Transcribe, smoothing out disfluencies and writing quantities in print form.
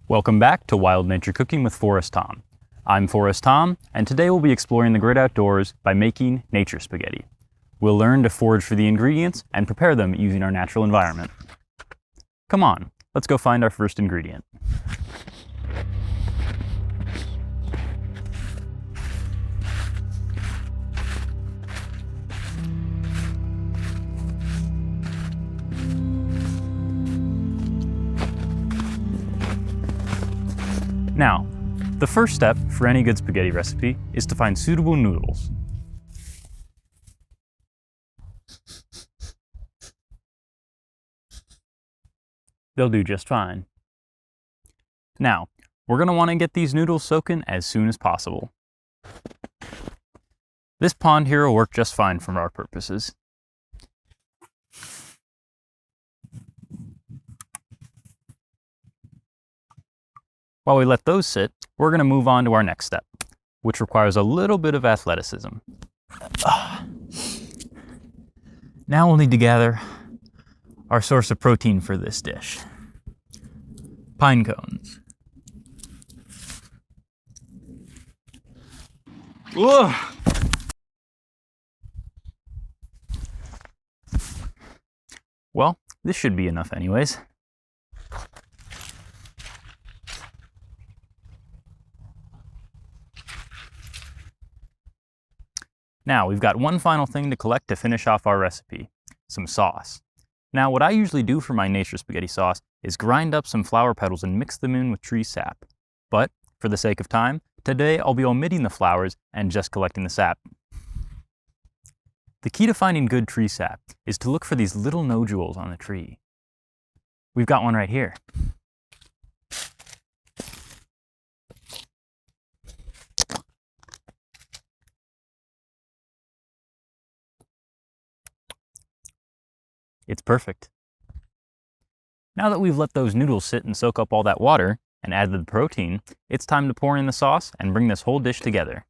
Welcome back to Wild Nature Cooking with Forrest Tom. I'm Forrest Tom, and today we'll be exploring the great outdoors by making nature spaghetti. We'll learn to forage for the ingredients and prepare them using our natural environment. Come on, let's go find our first ingredient. Now, the first step for any good spaghetti recipe is to find suitable noodles. They'll do just fine. Now, we're going to want to get these noodles soaking as soon as possible. This pond here will work just fine for our purposes. While we let those sit, we're going to move on to our next step, which requires a little bit of athleticism. Now we'll need to gather our source of protein for this dish. Pine cones. Whoa! Well, this should be enough anyways. Now, we've got one final thing to collect to finish off our recipe, some sauce. Now, what I usually do for my nature spaghetti sauce is grind up some flower petals and mix them in with tree sap. But, for the sake of time, today I'll be omitting the flowers and just collecting the sap. The key to finding good tree sap is to look for these little nodules on the tree. We've got one right here. It's perfect. Now that we've let those noodles sit and soak up all that water and added the protein, it's time to pour in the sauce and bring this whole dish together.